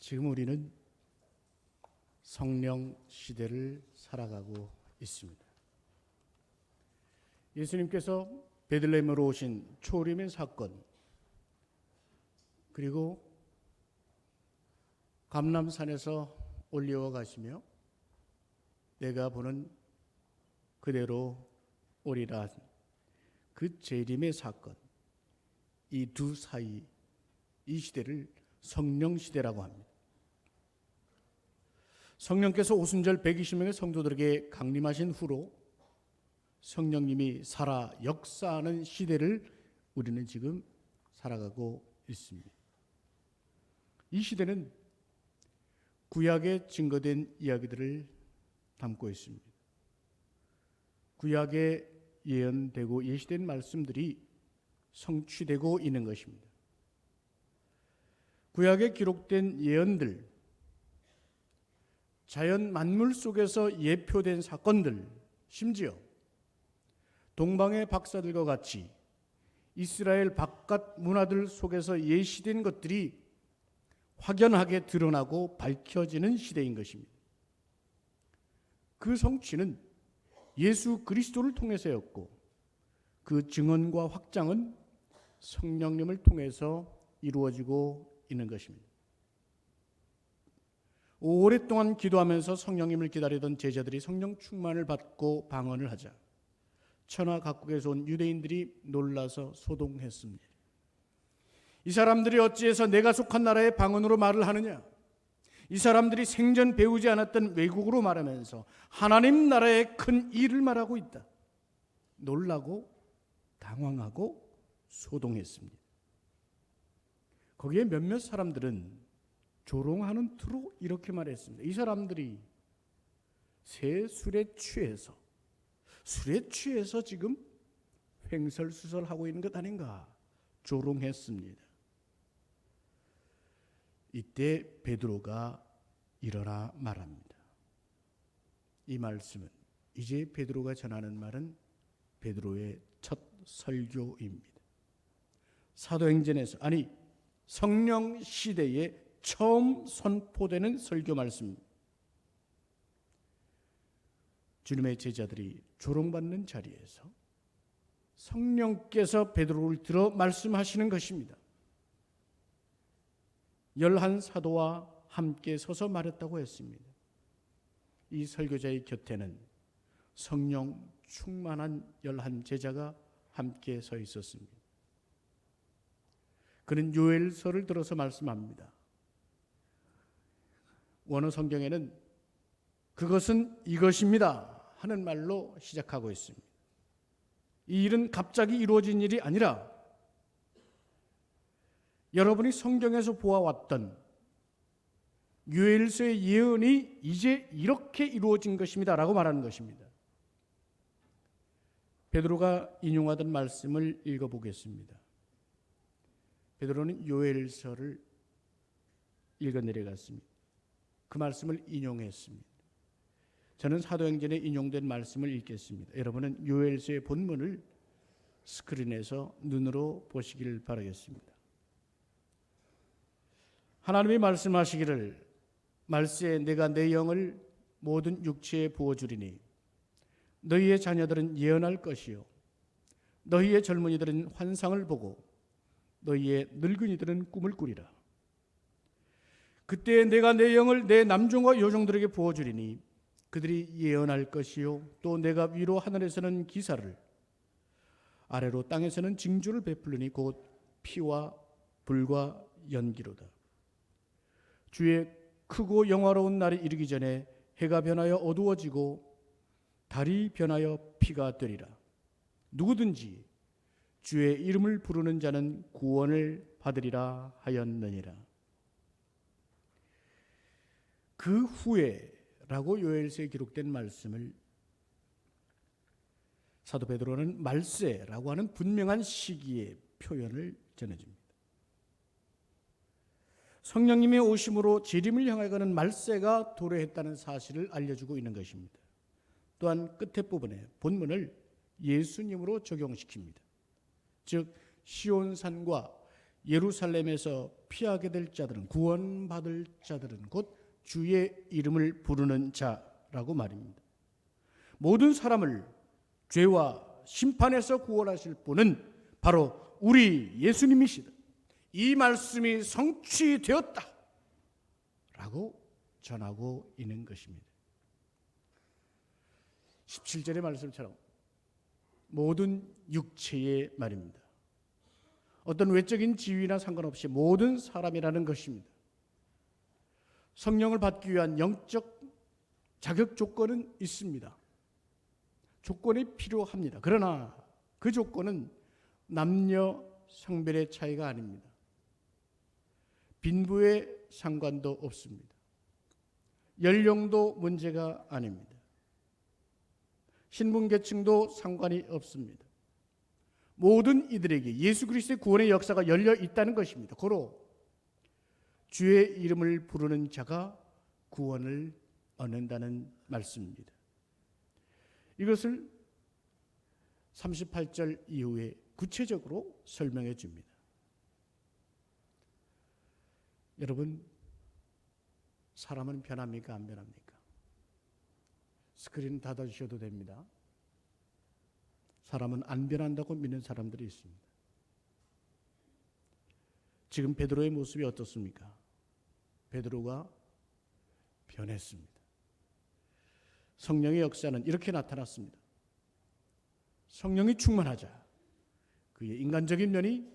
지금 우리는 성령 시대를 살아가고 있습니다. 예수님께서 베들레헴으로 오신 초림의 사건, 그리고 감람산에서 올리어 가시며 내가 보는 그대로 오리라 그 재림의 사건, 이 두 사이, 이 시대를 성령 시대라고 합니다. 성령께서 오순절 120명의 성도들에게 강림하신 후로 성령님이 살아 역사하는 시대를 우리는 지금 살아가고 있습니다. 이 시대는 구약에 증거된 이야기들을 담고 있습니다. 구약에 예언되고 예시된 말씀들이 성취되고 있는 것입니다. 구약에 기록된 예언들, 자연 만물 속에서 예표된 사건들, 심지어 동방의 박사들과 같이 이스라엘 바깥 문화들 속에서 예시된 것들이 확연하게 드러나고 밝혀지는 시대인 것입니다. 그 성취는 예수 그리스도를 통해서였고 그 증언과 확장은 성령님을 통해서 이루어지고 있는 것입니다. 오랫동안 기도하면서 성령님을 기다리던 제자들이 성령 충만을 받고 방언을 하자 천하 각국에서 온 유대인들이 놀라서 소동했습니다. 이 사람들이 어찌해서 내가 속한 나라의 방언으로 말을 하느냐? 이 사람들이 생전 배우지 않았던 외국어로 말하면서 하나님 나라의 큰 일을 말하고 있다. 놀라고 당황하고 소동했습니다. 거기에 몇몇 사람들은 조롱하는 투로 이렇게 말했습니다. 이 사람들이 새 술에 취해서 지금 횡설수설하고 있는 것 아닌가 조롱했습니다. 이때 베드로가 일어나 말합니다. 이 말씀은, 이제 베드로가 전하는 말은 베드로의 첫 설교입니다. 사도행전에서, 아니 성령 시대에 처음 선포되는 설교 말씀입니다. 주님의 제자들이 조롱받는 자리에서 성령께서 베드로를 들어 말씀하시는 것입니다. 11사도와 함께 서서 말했다고 했습니다. 이 설교자의 곁에는 성령 충만한 11제자가 함께 서 있었습니다. 그는 요엘서를 들어서 말씀합니다. 원어 성경에는 그것은 이것입니다 하는 말로 시작하고 있습니다. 이 일은 갑자기 이루어진 일이 아니라 여러분이 성경에서 보아왔던 요엘서의 예언이 이제 이렇게 이루어진 것입니다 라고 말하는 것입니다. 베드로가 인용하던 말씀을 읽어보겠습니다. 베드로는 요엘서를 읽어 내려갔습니다. 그 말씀을 인용했습니다. 저는 사도행전에 인용된 말씀을 읽겠습니다. 여러분은 요엘서의 본문을 스크린에서 눈으로 보시길 바라겠습니다. 하나님이 말씀하시기를 말세에 내가 내 영을 모든 육체에 부어주리니 너희의 자녀들은 예언할 것이요 너희의 젊은이들은 환상을 보고 너희의 늙은이들은 꿈을 꾸리라. 그때 내가 내 영을 내 남종과 여종들에게 부어주리니 그들이 예언할 것이요 또 내가 위로 하늘에서는 기사를 아래로 땅에서는 징조를 베풀리니 곧 피와 불과 연기로다. 주의 크고 영화로운 날이 이르기 전에 해가 변하여 어두워지고 달이 변하여 피가 되리라. 누구든지 주의 이름을 부르는 자는 구원을 받으리라 하였느니라. 그 후에 라고 요엘서에 기록된 말씀을 사도 베드로는 말세라고 하는 분명한 시기의 표현을 전해줍니다. 성령님의 오심으로 재림을 향해 가는 말세가 도래했다는 사실을 알려주고 있는 것입니다. 또한 끝에 부분에 본문을 예수님으로 적용시킵니다. 즉 시온산과 예루살렘에서 피하게 될 자들은, 구원받을 자들은 곧 주의 이름을 부르는 자라고 말입니다. 모든 사람을 죄와 심판에서 구원하실 분은 바로 우리 예수님이시다. 이 말씀이 성취되었다 라고 전하고 있는 것입니다. 17절의 말씀처럼 모든 육체의 말입니다. 어떤 외적인 지위나 상관없이 모든 사람이라는 것입니다. 성령을 받기 위한 영적 자격 조건은 있습니다. 조건이 필요합니다. 그러나 그 조건은 남녀 성별의 차이가 아닙니다. 빈부의 상관도 없습니다. 연령도 문제가 아닙니다. 신분계층도 상관이 없습니다. 모든 이들에게 예수 그리스도의 구원의 역사가 열려 있다는 것입니다. 고로 주의 이름을 부르는 자가 구원을 얻는다는 말씀입니다. 이것을 38절 이후에 구체적으로 설명해 줍니다. 여러분, 사람은 변합니까? 안 변합니까? 스크린 닫아주셔도 됩니다. 사람은 안 변한다고 믿는 사람들이 있습니다. 지금 베드로의 모습이 어떻습니까? 베드로가 변했습니다. 성령의 역사는 이렇게 나타났습니다. 성령이 충만하자 그의 인간적인 면이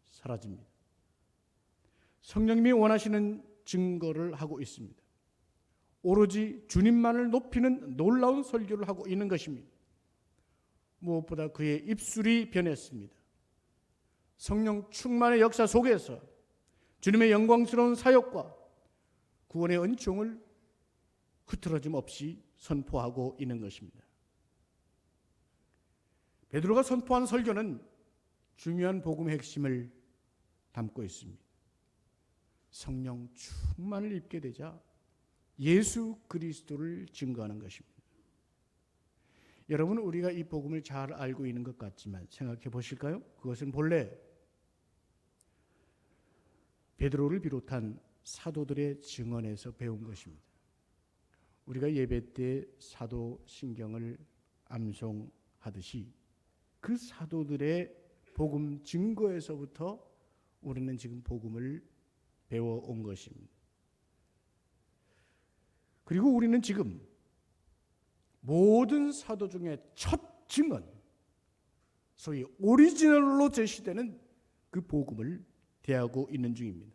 사라집니다. 성령님이 원하시는 증거를 하고 있습니다. 오로지 주님만을 높이는 놀라운 설교를 하고 있는 것입니다. 무엇보다 그의 입술이 변했습니다. 성령 충만의 역사 속에서 주님의 영광스러운 사역과 구원의 은총을 흐트러짐 없이 선포하고 있는 것입니다. 베드로가 선포한 설교는 중요한 복음의 핵심을 담고 있습니다. 성령 충만을 입게 되자 예수 그리스도를 증거하는 것입니다. 여러분, 우리가 이 복음을 잘 알고 있는 것 같지만 생각해 보실까요? 그것은 본래 베드로를 비롯한 사도들의 증언에서 배운 것입니다. 우리가 예배 때 사도신경을 암송하듯이 그 사도들의 복음 증거에서부터 우리는 지금 복음을 배워온 것입니다. 그리고 우리는 지금 모든 사도 중에 첫 증언, 소위 오리지널로 제시되는 그 복음을 대하고 있는 중입니다.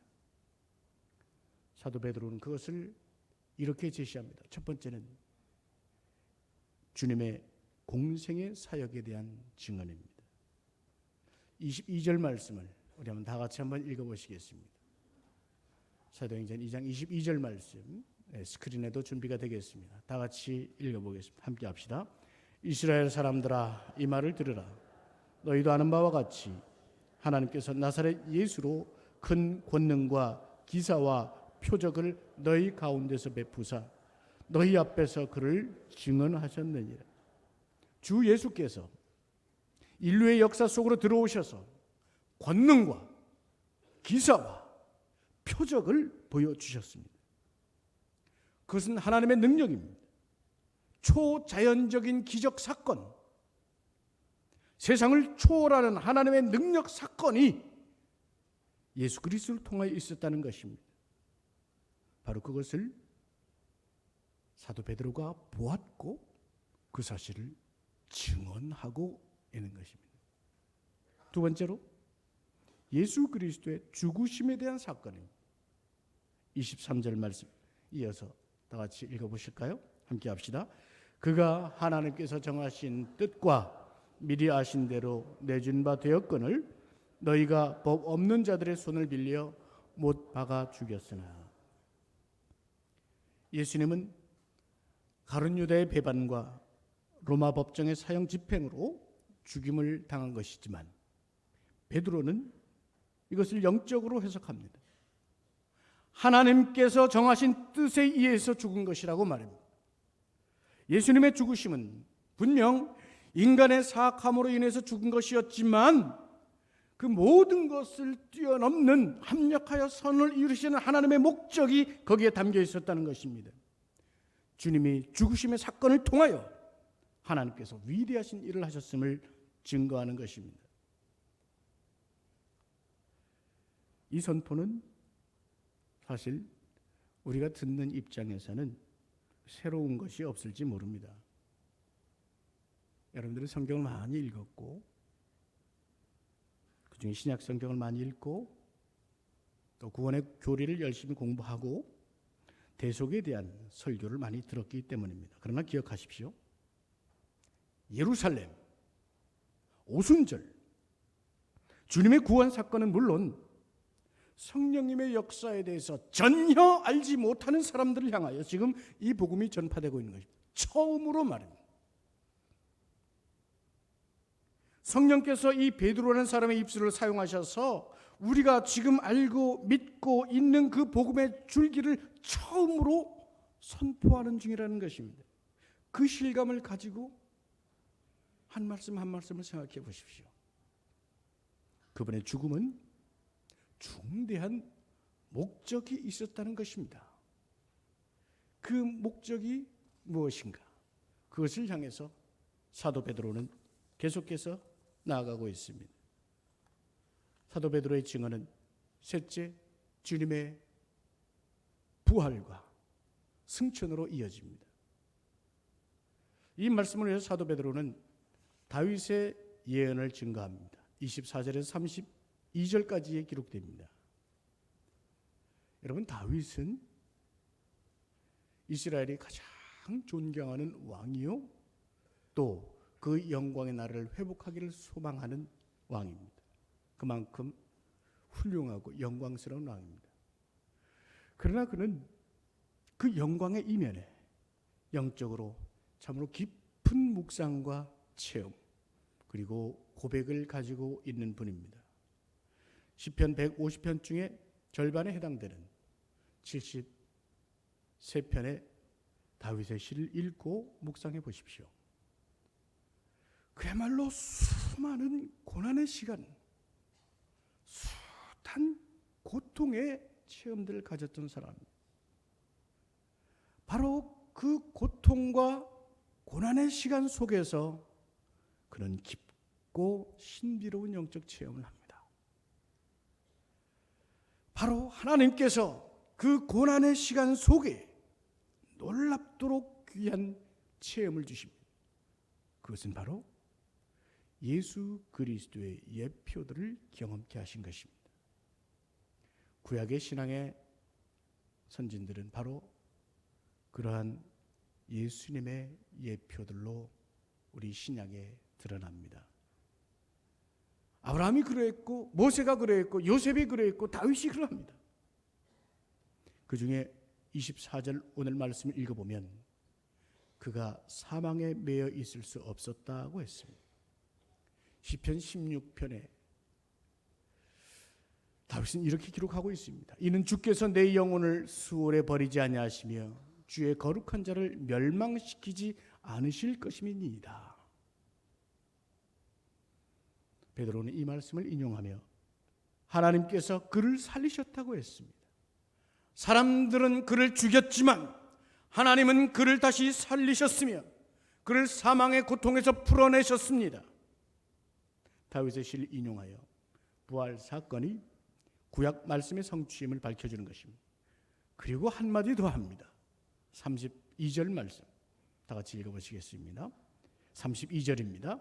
사도 베드로는 그것을 이렇게 제시합니다. 첫 번째는 주님의 공생의 사역에 대한 증언입니다. 22절 말씀을 우리 한번 다 같이 한번 읽어보시겠습니다. 사도행전 2장 22절 말씀, 스크린에도 준비가 되겠습니다. 다 같이 읽어보겠습니다. 함께 합시다. 이스라엘 사람들아, 이 말을 들으라. 너희도 아는 바와 같이 하나님께서 나사렛 예수로 큰 권능과 기사와 표적을 너희 가운데서 베푸사 너희 앞에서 그를 증언하셨느니라. 주 예수께서 인류의 역사 속으로 들어오셔서 권능과 기사와 표적을 보여주셨습니다. 그것은 하나님의 능력입니다. 초자연적인 기적 사건, 세상을 초월하는 하나님의 능력 사건이 예수 그리스도를 통하여 있었다는 것입니다. 바로 그것을 사도 베드로가 보았고 그 사실을 증언하고 있는 것입니다. 두 번째로 예수 그리스도의 죽으심에 대한 사건입니다. 23절 말씀 이어서 다 같이 읽어보실까요? 함께 합시다. 그가 하나님께서 정하신 뜻과 미리 아신 대로 내준 바 되었거늘 너희가 법 없는 자들의 손을 빌려 못 박아 죽였으나. 예수님은 가룟 유다의 배반과 로마 법정의 사형 집행으로 죽임을 당한 것이지만 베드로는 이것을 영적으로 해석합니다. 하나님께서 정하신 뜻에 의해서 죽은 것이라고 말합니다. 예수님의 죽으심은 분명 인간의 사악함으로 인해서 죽은 것이었지만 그 모든 것을 뛰어넘는 합력하여 선을 이루시는 하나님의 목적이 거기에 담겨 있었다는 것입니다. 주님이 죽으심의 사건을 통하여 하나님께서 위대하신 일을 하셨음을 증거하는 것입니다. 이 선포는 사실 우리가 듣는 입장에서는 새로운 것이 없을지 모릅니다. 여러분들은 성경을 많이 읽었고, 그중에 신약 성경을 많이 읽고, 또 구원의 교리를 열심히 공부하고 대속에 대한 설교를 많이 들었기 때문입니다. 그러나 기억하십시오. 예루살렘, 오순절, 주님의 구원 사건은 물론 성령님의 역사에 대해서 전혀 알지 못하는 사람들을 향하여 지금 이 복음이 전파되고 있는 것입니다. 처음으로 말입니다. 성령께서 이 베드로라는 사람의 입술을 사용하셔서 우리가 지금 알고 믿고 있는 그 복음의 줄기를 처음으로 선포하는 중이라는 것입니다. 그 실감을 가지고 한 말씀 한 말씀을 생각해 보십시오. 그분의 죽음은 중대한 목적이 있었다는 것입니다. 그 목적이 무엇인가? 그것을 향해서 사도 베드로는 계속해서 나아가고 있습니다. 사도 베드로의 증언은 셋째, 주님의 부활과 승천으로 이어집니다. 이 말씀을 위해서 사도 베드로는 다윗의 예언을 증거합니다. 24절에서 32절까지에 기록됩니다. 여러분, 다윗은 이스라엘이 가장 존경하는 왕이요, 또 그 영광의 나라를 회복하기를 소망하는 왕입니다. 그만큼 훌륭하고 영광스러운 왕입니다. 그러나 그는 그 영광의 이면에 영적으로 참으로 깊은 묵상과 체험, 그리고 고백을 가지고 있는 분입니다. 시편 150편 중에 절반에 해당되는 73편의 다윗의 시를 읽고 묵상해 보십시오. 그야말로 수많은 고난의 시간, 숱한 고통의 체험들을 가졌던 사람입니다. 바로 그 고통과 고난의 시간 속에서 그는 깊고 신비로운 영적 체험을 합니다. 바로 하나님께서 그 고난의 시간 속에 놀랍도록 귀한 체험을 주십니다. 그것은 바로 예수 그리스도의 예표들을 경험케 하신 것입니다. 구약의 신앙의 선진들은 바로 그러한 예수님의 예표들로 우리 신약에 드러납니다. 아브라함이 그러했고, 모세가 그러했고, 요셉이 그러했고, 다윗이 그러합니다. 그 중에 24절 오늘 말씀을 읽어보면 그가 사망에 매여 있을 수 없었다고 했습니다. 시편 16편에 다윗은 이렇게 기록하고 있습니다. 이는 주께서 내 영혼을 수월에 버리지 아니하시며 주의 거룩한 자를 멸망시키지 않으실 것임이니이다. 베드로는 이 말씀을 인용하며 하나님께서 그를 살리셨다고 했습니다. 사람들은 그를 죽였지만 하나님은 그를 다시 살리셨으며 그를 사망의 고통에서 풀어내셨습니다. 다윗의 시를 인용하여 부활 사건이 구약 말씀의 성취임을 밝혀주는 것입니다. 그리고 한마디 더 합니다. 32절 말씀 다 같이 읽어보시겠습니다. 32절입니다.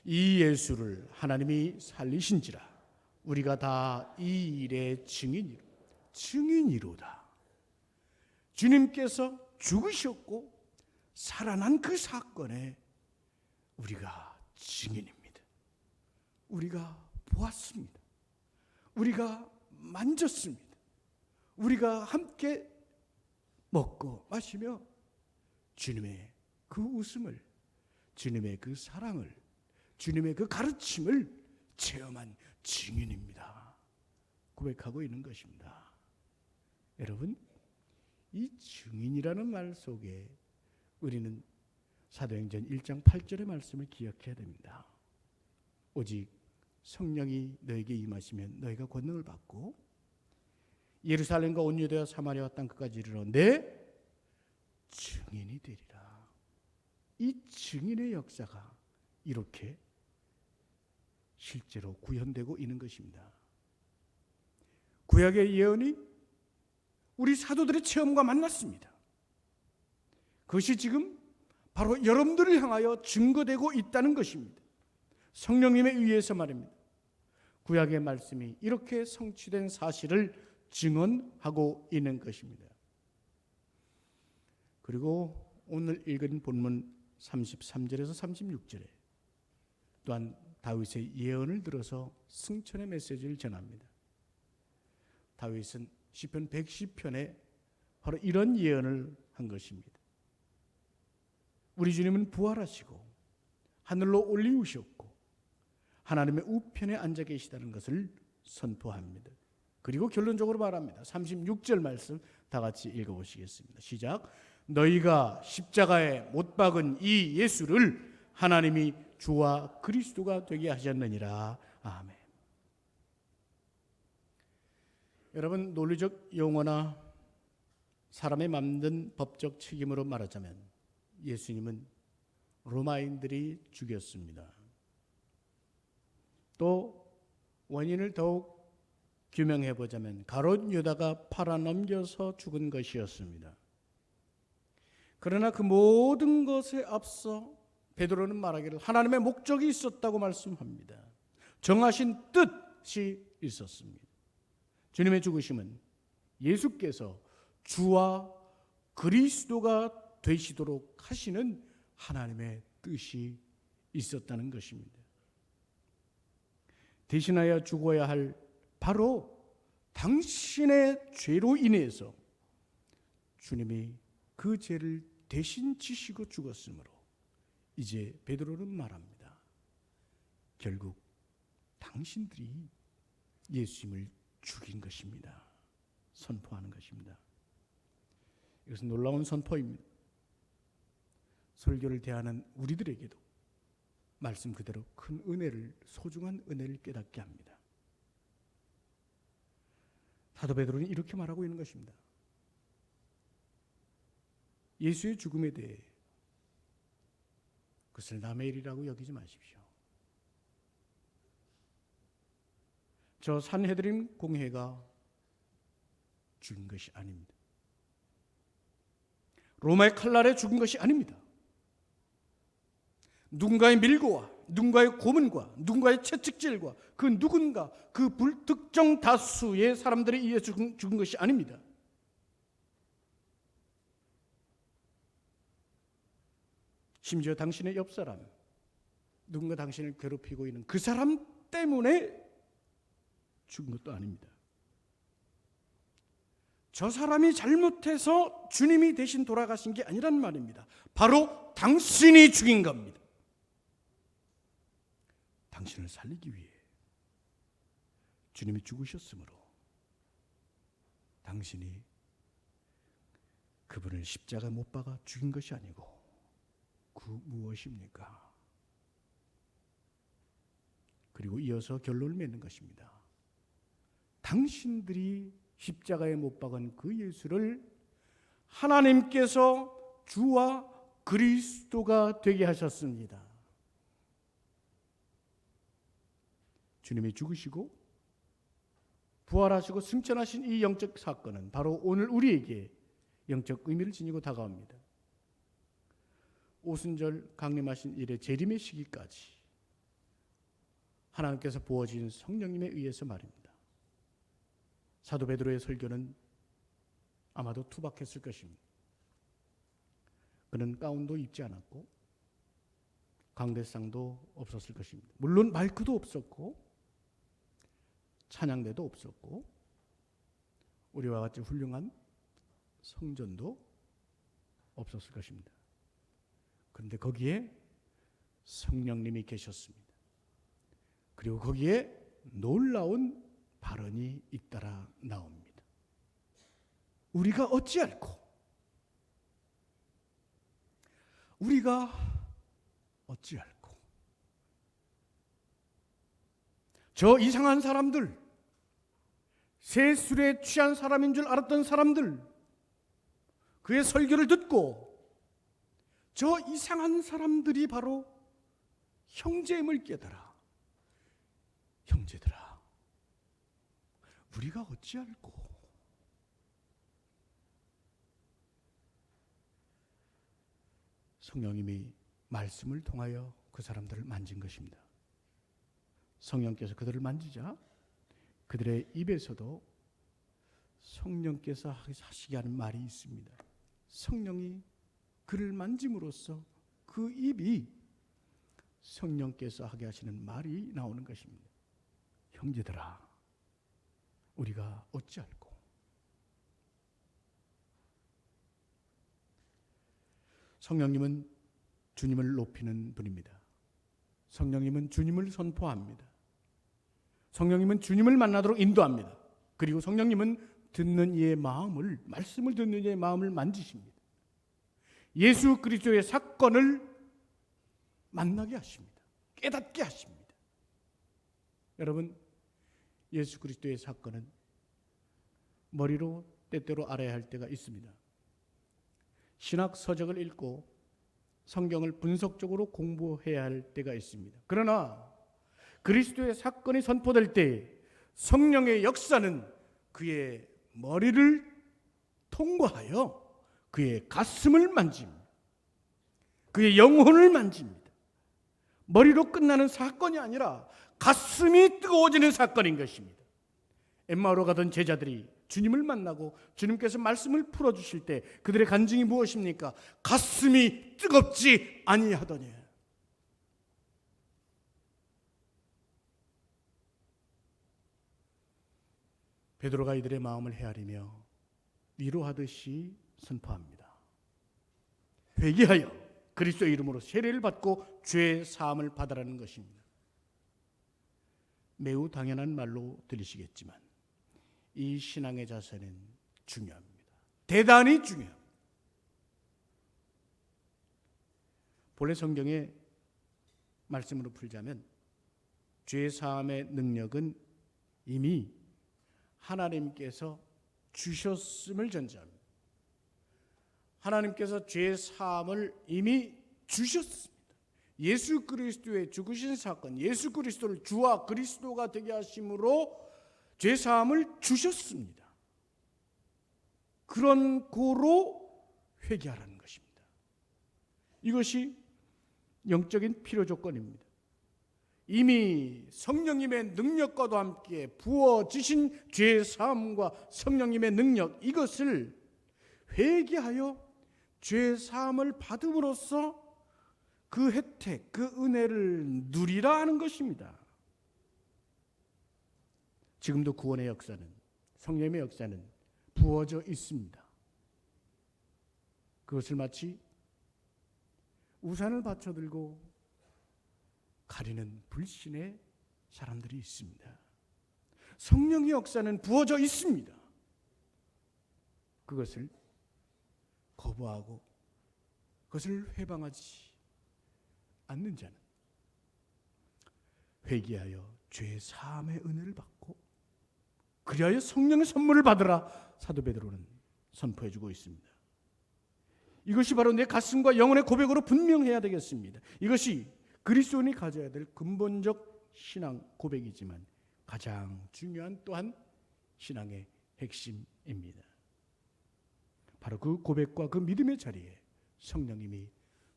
이 예수를 하나님이 살리신지라 우리가 다 이 일의 증인이로다. 주님께서 죽으셨고 살아난 그 사건에 우리가 증인입니다. 우리가 보았습니다. 우리가 만졌습니다. 우리가 함께 먹고 마시며 주님의 그 웃음을, 주님의 그 사랑을, 주님의 그 가르침을 체험한 증인입니다. 고백하고 있는 것입니다. 여러분, 이 증인이라는 말 속에 우리는 사도행전 1장 8절의 말씀을 기억해야 됩니다. 오직 성령이 너에게 임하시면 너희가 권능을 받고 예루살렘과 온 유대와 사마리아와 땅 끝까지 이르러 내 증인이 되리라. 이 증인의 역사가 이렇게 실제로 구현되고 있는 것입니다. 구약의 예언이 우리 사도들의 체험과 만났습니다. 그것이 지금 바로 여러분들을 향하여 증거되고 있다는 것입니다. 성령님에 의해서 말입니다. 구약의 말씀이 이렇게 성취된 사실을 증언하고 있는 것입니다. 그리고 오늘 읽은 본문 33절에서 36절에 또한 다윗의 예언을 들어서 승천의 메시지를 전합니다. 다윗은 시편 110편에 바로 이런 예언을 한 것입니다. 우리 주님은 부활하시고 하늘로 올리우셨고 하나님의 우편에 앉아 계시다는 것을 선포합니다. 그리고 결론적으로 말합니다. 36절 말씀 다 같이 읽어보시겠습니다. 시작. 너희가 십자가에 못 박은 이 예수를 하나님이 주와 그리스도가 되게 하셨느니라. 아멘. 여러분, 논리적 용어나 사람의 만든 법적 책임으로 말하자면 예수님은 로마인들이 죽였습니다. 또 원인을 더욱 규명해 보자면 가룟 유다가 팔아넘겨서 죽은 것이었습니다. 그러나 그 모든 것에 앞서 베드로는 말하기를 하나님의 목적이 있었다고 말씀합니다. 정하신 뜻이 있었습니다. 주님의 죽으심은 예수께서 주와 그리스도가 되시도록 하시는 하나님의 뜻이 있었다는 것입니다. 대신하여 죽어야 할 바로 당신의 죄로 인해서 주님이 그 죄를 대신 지시고 죽었으므로 이제 베드로는 말합니다. 결국 당신들이 예수님을 죽인 것입니다. 선포하는 것입니다. 이것은 놀라운 선포입니다. 설교를 대하는 우리들에게도 말씀 그대로 큰 은혜를, 소중한 은혜를 깨닫게 합니다. 사도 베드로는 이렇게 말하고 있는 것입니다. 예수의 죽음에 대해 그것을 남의 일이라고 여기지 마십시오. 저 산헤드린 공회가 죽인 것이 아닙니다. 로마의 칼날에 죽은 것이 아닙니다. 누군가의 밀고와 누군가의 고문과 누군가의 채찍질과 그 누군가 그 불특정 다수의 사람들에 의해 죽은 것이 아닙니다. 심지어 당신의 옆 사람, 누군가 당신을 괴롭히고 있는 그 사람 때문에 죽은 것도 아닙니다. 저 사람이 잘못해서 주님이 대신 돌아가신 게 아니란 말입니다. 바로 당신이 죽인 겁니다. 당신을 살리기 위해 주님이 죽으셨으므로 당신이 그분을 십자가에 못 박아 죽인 것이 아니고 그 무엇입니까? 그리고 이어서 결론을 맺는 것입니다. 당신들이 십자가에 못 박은 그 예수를 하나님께서 주와 그리스도가 되게 하셨습니다. 주님이 죽으시고 부활하시고 승천하신 이 영적 사건은 바로 오늘 우리에게 영적 의미를 지니고 다가옵니다. 오순절 강림하신 이래 재림의 시기까지 하나님께서 부어진 성령님에 의해서 말입니다. 사도 베드로의 설교는 아마도 투박했을 것입니다. 그는 가운도 입지 않았고 강대상도 없었을 것입니다. 물론 마이크도 없었고 찬양대도 없었고 우리와 같이 훌륭한 성전도 없었을 것입니다. 그런데 거기에 성령님이 계셨습니다. 그리고 거기에 놀라운 발언이 잇따라 나옵니다. 우리가 어찌할꼬? 우리가 어찌할꼬? 저 이상한 사람들, 새 술에 취한 사람인 줄 알았던 사람들, 그의 설교를 듣고 저 이상한 사람들이 바로 형제임을 깨달아. 형제들아, 우리가 어찌할꼬? 성령님이 말씀을 통하여 그 사람들을 만진 것입니다. 성령께서 그들을 만지자 그들의 입에서도 성령께서 하시게 하는 말이 있습니다. 성령이 그를 만짐으로써 그 입이 성령께서 하게 하시는 말이 나오는 것입니다. 형제들아, 우리가 어찌할꼬? 성령님은 주님을 높이는 분입니다. 성령님은 주님을 선포합니다. 성령님은 주님을 만나도록 인도합니다. 그리고 성령님은 듣는 이의 마음을, 말씀을 듣는 이의 마음을 만지십니다. 예수 그리스도의 사건을 만나게 하십니다. 깨닫게 하십니다. 여러분, 예수 그리스도의 사건은 머리로 때때로 알아야 할 때가 있습니다. 신학 서적을 읽고 성경을 분석적으로 공부해야 할 때가 있습니다. 그러나 그리스도의 사건이 선포될 때 성령의 역사는 그의 머리를 통과하여 그의 가슴을 만집니다. 그의 영혼을 만집니다. 머리로 끝나는 사건이 아니라 가슴이 뜨거워지는 사건인 것입니다. 엠마오로 가던 제자들이 주님을 만나고 주님께서 말씀을 풀어주실 때 그들의 간증이 무엇입니까? 가슴이 뜨겁지 아니하더니. 베드로가 이들의 마음을 헤아리며 위로하듯이 선포합니다. 회개하여 그리스도의 이름으로 세례를 받고 죄의 사함을 받으라는 것입니다. 매우 당연한 말로 들리시겠지만 이 신앙의 자세는 중요합니다. 대단히 중요합니다. 본래 성경의 말씀으로 풀자면 죄 사함의 능력은 이미 하나님께서 주셨음을 전제합니다. 하나님께서 죄 사함을 이미 주셨습니다. 예수 그리스도의 죽으신 사건, 예수 그리스도를 주와 그리스도가 되게 하심으로 죄 사함을 주셨습니다. 그런 고로 회개하라는 것입니다. 이것이 영적인 필요 조건입니다. 이미 성령님의 능력과도 함께 부어지신 죄 사함과 성령님의 능력, 이것을 회개하여 죄 사함을 받음으로써 그 혜택, 그 은혜를 누리라 하는 것입니다. 지금도 구원의 역사는, 성령의 역사는 부어져 있습니다. 그것을 마치 우산을 받쳐들고 가리는 불신의 사람들이 있습니다. 성령의 역사는 부어져 있습니다. 그것을 거부하고 그것을 회방하지 않는 자는 회개하여 죄 사함의 은혜를 받고 그리하여 성령의 선물을 받으라 사도 베드로는 선포해주고 있습니다. 이것이 바로 내 가슴과 영혼의 고백으로 분명해야 되겠습니다. 이것이 그리스도인이 가져야 될 근본적 신앙 고백이지만 가장 중요한 또한 신앙의 핵심입니다. 바로 그 고백과 그 믿음의 자리에 성령님이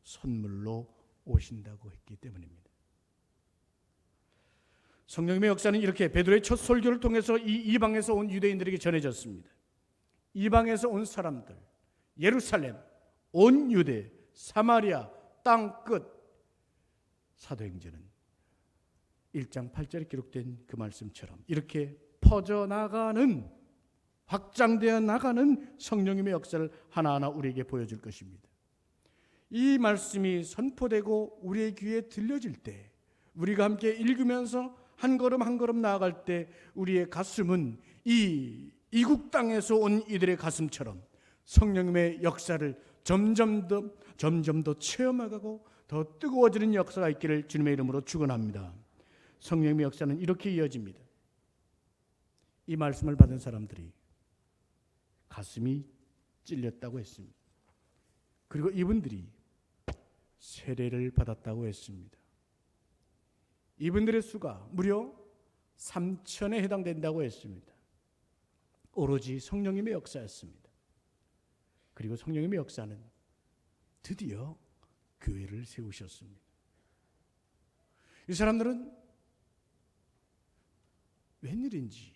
선물로 오신다고 했기 때문입니다. 성령님의 역사는 이렇게 베드로의 첫 설교를 통해서 이 이방에서 온 유대인들에게 전해졌습니다. 이방에서 온 사람들, 예루살렘, 온 유대, 사마리아, 땅 끝. 사도행전은 1장 8절에 기록된 그 말씀처럼 이렇게 퍼져나가는, 확장되어 나가는 성령님의 역사를 하나하나 우리에게 보여줄 것입니다. 이 말씀이 선포되고 우리의 귀에 들려질 때, 우리가 함께 읽으면서 한 걸음 한 걸음 나아갈 때 우리의 가슴은 이 이국 땅에서 온 이들의 가슴처럼 성령님의 역사를 점점 더 체험하고 더 뜨거워지는 역사가 있기를 주님의 이름으로 축원합니다. 성령의 역사는 이렇게 이어집니다. 이 말씀을 받은 사람들이 가슴이 찔렸다고 했습니다. 그리고 이분들이 세례를 받았다고 했습니다. 이분들의 수가 무려 3,000에 해당된다고 했습니다. 오로지 성령님의 역사였습니다. 그리고 성령님의 역사는 드디어 교회를 세우셨습니다. 이 사람들은 웬일인지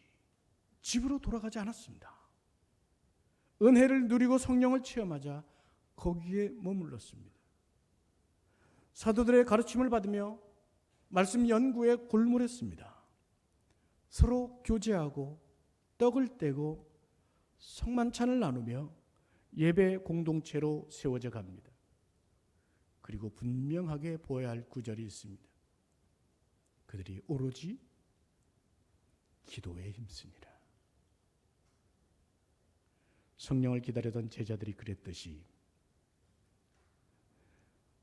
집으로 돌아가지 않았습니다. 은혜를 누리고 성령을 체험하자 거기에 머물렀습니다. 사도들의 가르침을 받으며 말씀 연구에 골몰했습니다. 서로 교제하고 떡을 떼고 성만찬을 나누며 예배 공동체로 세워져 갑니다. 그리고 분명하게 보아야 할 구절이 있습니다. 그들이 오로지 기도에 힘쓰니라. 성령을 기다리던 제자들이 그랬듯이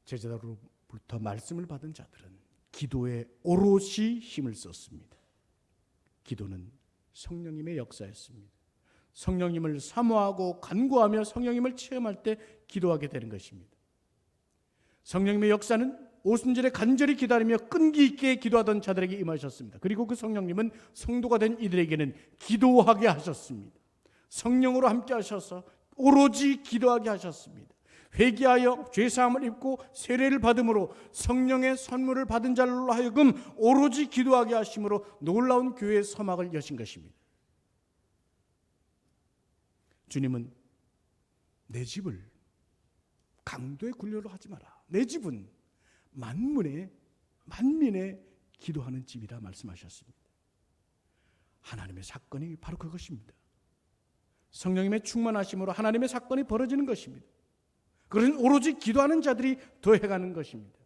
제자들로부터 말씀을 받은 자들은 기도에 오롯이 힘을 썼습니다. 기도는 성령님의 역사였습니다. 성령님을 사모하고 간구하며 성령님을 체험할 때 기도하게 되는 것입니다. 성령님의 역사는 오순절에 간절히 기다리며 끈기 있게 기도하던 자들에게 임하셨습니다. 그리고 그 성령님은 성도가 된 이들에게는 기도하게 하셨습니다. 성령으로 함께 하셔서 오로지 기도하게 하셨습니다. 회개하여 죄사함을 입고 세례를 받음으로 성령의 선물을 받은 자로 하여금 오로지 기도하게 하심으로 놀라운 교회의 서막을 여신 것입니다. 주님은 내 집을 강도의 굴려로 하지 마라. 내 집은 만민의 기도하는 집이라 말씀하셨습니다. 하나님의 사건이 바로 그것입니다. 성령님의 충만하심으로 하나님의 사건이 벌어지는 것입니다. 그것은 오로지 기도하는 자들이 더해가는 것입니다.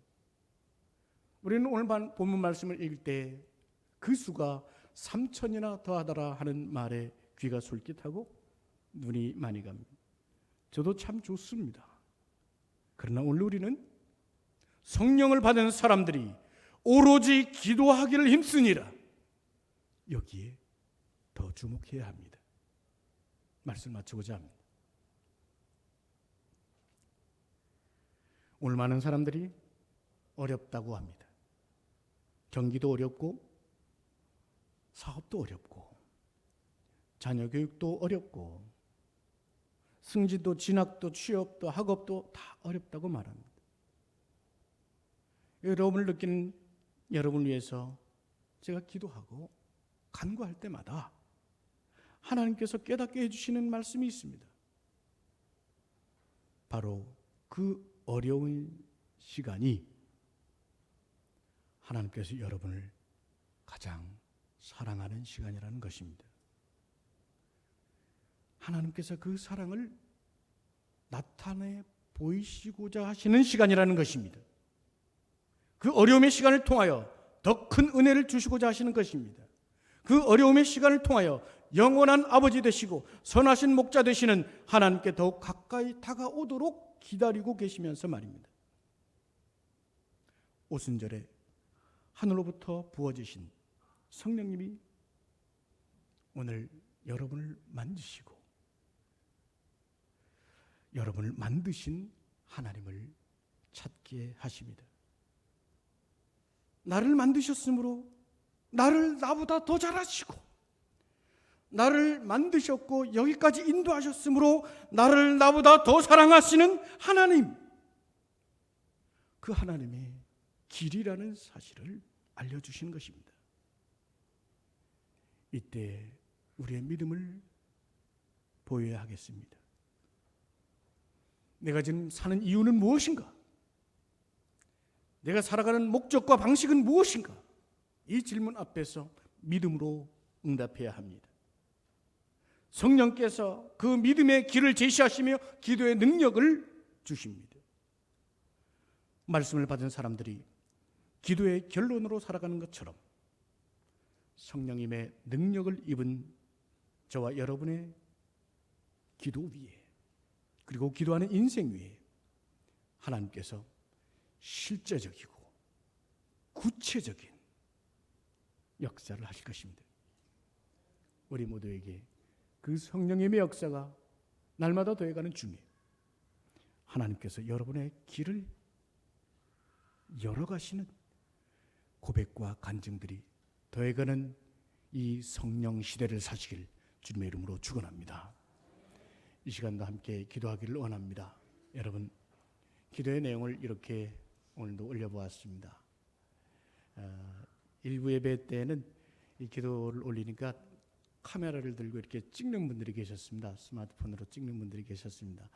우리는 오늘 본문 말씀을 읽을 때 그 수가 3,000이나 더하더라 하는 말에 귀가 솔깃하고 눈이 많이 갑니다. 저도 참 좋습니다. 그러나 오늘 우리는 성령을 받은 사람들이 오로지 기도하기를 힘쓰니라. 여기에 더 주목해야 합니다. 말씀 마치고자 합니다. 오늘 많은 사람들이 어렵다고 합니다. 경기도 어렵고 사업도 어렵고 자녀 교육도 어렵고 승진도 진학도 취업도 학업도 다 어렵다고 말합니다. 여러분을 느끼는 여러분을 위해서 제가 기도하고 간구할 때마다 하나님께서 깨닫게 해주시는 말씀이 있습니다. 바로 그 어려운 시간이 하나님께서 여러분을 가장 사랑하는 시간이라는 것입니다. 하나님께서 그 사랑을 나타내 보이시고자 하시는 시간이라는 것입니다. 그 어려움의 시간을 통하여 더 큰 은혜를 주시고자 하시는 것입니다. 그 어려움의 시간을 통하여 영원한 아버지 되시고 선하신 목자 되시는 하나님께 더욱 가까이 다가오도록 기다리고 계시면서 말입니다. 오순절에 하늘로부터 부어지신 성령님이 오늘 여러분을 만지시고 여러분을 만드신 하나님을 찾게 하십니다. 나를 만드셨으므로 나를 나보다 더 잘하시고 나를 만드셨고 여기까지 인도하셨으므로 나를 나보다 더 사랑하시는 하나님, 그 하나님의 길이라는 사실을 알려주시는 것입니다. 이때 우리의 믿음을 보여야 하겠습니다. 내가 지금 사는 이유는 무엇인가? 내가 살아가는 목적과 방식은 무엇인가? 이 질문 앞에서 믿음으로 응답해야 합니다. 성령께서 그 믿음의 길을 제시하시며 기도의 능력을 주십니다. 말씀을 받은 사람들이 기도의 결론으로 살아가는 것처럼 성령님의 능력을 입은 저와 여러분의 기도 위에, 그리고 기도하는 인생 위에 하나님께서 실제적이고 구체적인 역사를 하실 것입니다. 우리 모두에게 그 성령님의 역사가 날마다 더해가는 중에 하나님께서 여러분의 길을 열어가시는 고백과 간증들이 더해가는 이 성령 시대를 사시길 주님의 이름으로 축원합니다. 이 시간도 함께 기도하기를 원합니다. 여러분, 기도의 내용을 이렇게 오늘도 올려보았습니다. 일부 예배 때는 이 기도를 올리니까 카메라를 들고 이렇게 찍는 분들이 계셨습니다. 스마트폰으로 찍는 분들이 계셨습니다.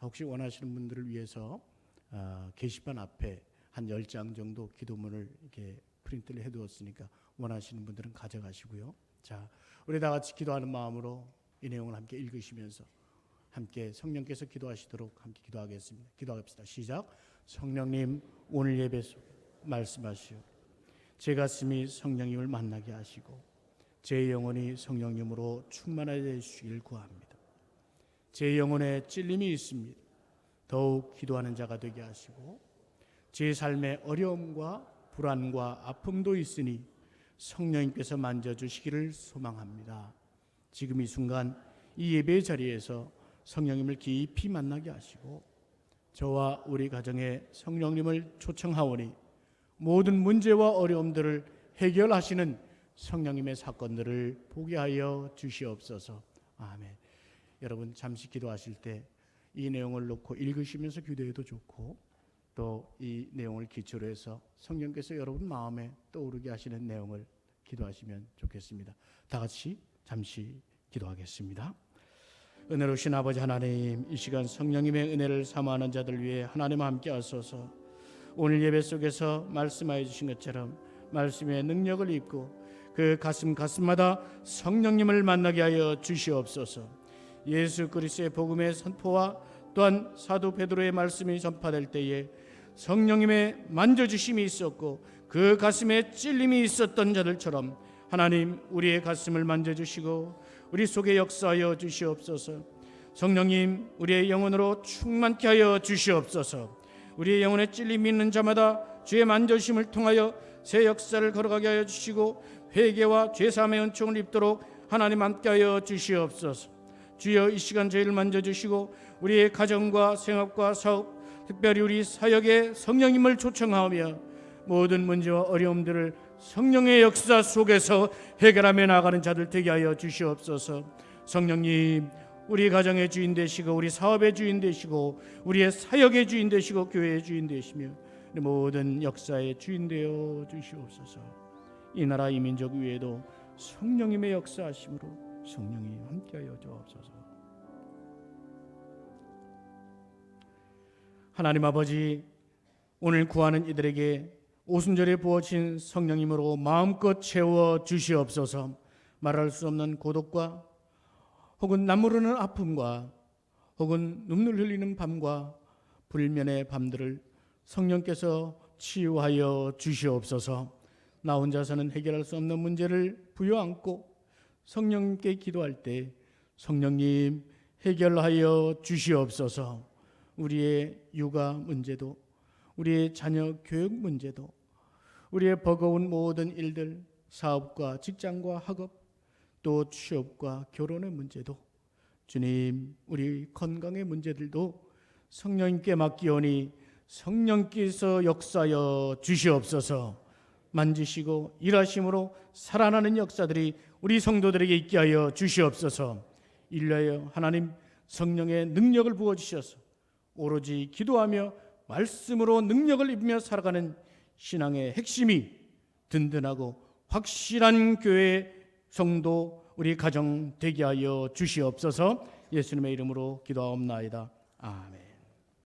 혹시 원하시는 분들을 위해서 게시판 앞에 한 10장 정도 기도문을 이렇게 프린트를 해두었으니까 원하시는 분들은 가져가시고요. 자, 우리 다 같이 기도하는 마음으로 이 내용을 함께 읽으시면서 함께 성령께서 기도하시도록 함께 기도하겠습니다. 기도합시다. 시작. 성령님, 오늘 예배 속 말씀하시오. 제 가슴이 성령님을 만나게 하시고 제 영혼이 성령님으로 충만하게 해주시길 구합니다. 제 영혼에 찔림이 있습니다. 더욱 기도하는 자가 되게 하시고 제 삶에 어려움과 불안과 아픔도 있으니 성령님께서 만져주시기를 소망합니다. 지금 이 순간 이 예배 자리에서 성령님을 깊이 만나게 하시고 저와 우리 가정에 성령님을 초청하오니 모든 문제와 어려움들을 해결하시는 성령님의 사건들을 보게 하여 주시옵소서. 아멘. 여러분, 잠시 기도하실 때 이 내용을 놓고 읽으시면서 기도해도 좋고 또 이 내용을 기초로 해서 성령께서 여러분 마음에 떠오르게 하시는 내용을 기도하시면 좋겠습니다. 다 같이 잠시 기도하겠습니다. 은혜로우신 아버지 하나님, 이 시간 성령님의 은혜를 사모하는 자들 위해 하나님 함께 하소서. 오늘 예배 속에서 말씀하여 주신 것처럼 말씀의 능력을 입고 그 가슴마다 성령님을 만나게 하여 주시옵소서. 예수 그리스도의 복음의 선포와 또한 사도 베드로의 말씀이 전파될 때에 성령님의 만져주심이 있었고 그 가슴에 찔림이 있었던 자들처럼 하나님, 우리의 가슴을 만져주시고 우리 속에 역사하여 주시옵소서. 성령님, 우리의 영혼으로 충만케 하여 주시옵소서. 우리의 영혼에 찔림이 있는 자마다 주의 만져주심을 통하여 새 역사를 걸어가게 하여 주시고 회개와 죄사함의 은총을 입도록 하나님 함께 하여 주시옵소서. 주여, 이 시간 저희를 만져주시고 우리의 가정과 생업과 사업, 특별히 우리 사역에 성령님을 초청하며 모든 문제와 어려움들을 성령의 역사 속에서 해결하며 나가는 자들 되게 하여 주시옵소서. 성령님, 우리 가정의 주인 되시고 우리 사업의 주인 되시고 우리의 사역의 주인 되시고 교회의 주인 되시며 모든 역사의 주인 되어 주시옵소서. 이 나라 이 민족 위에도 성령님의 역사하심으로 성령이 함께하여 주옵소서. 하나님 아버지, 오늘 구하는 이들에게 오순절에 부어진 성령님으로 마음껏 채워 주시옵소서. 말할 수 없는 고독과 혹은 남모르는 아픔과 혹은 눈물 흘리는 밤과 불면의 밤들을 성령께서 치유하여 주시옵소서. 나 혼자서는 해결할 수 없는 문제를 부여안고 성령님께 기도할 때 성령님 해결하여 주시옵소서. 우리의 육아 문제도, 우리의 자녀 교육 문제도, 우리의 버거운 모든 일들, 사업과 직장과 학업, 또 취업과 결혼의 문제도, 주님, 우리 건강의 문제들도 성령님께 맡기오니 성령께서 역사하여 주시옵소서. 만지시고 일하심으로 살아나는 역사들이 우리 성도들에게 있게 하여 주시옵소서. 일러여 하나님 성령의 능력을 부어주셔서 오로지 기도하며 말씀으로 능력을 입으며 살아가는 신앙의 핵심이 든든하고 확실한 교회 성도 우리 가정 되게 하여 주시옵소서. 예수님의 이름으로 기도하옵나이다. 아멘.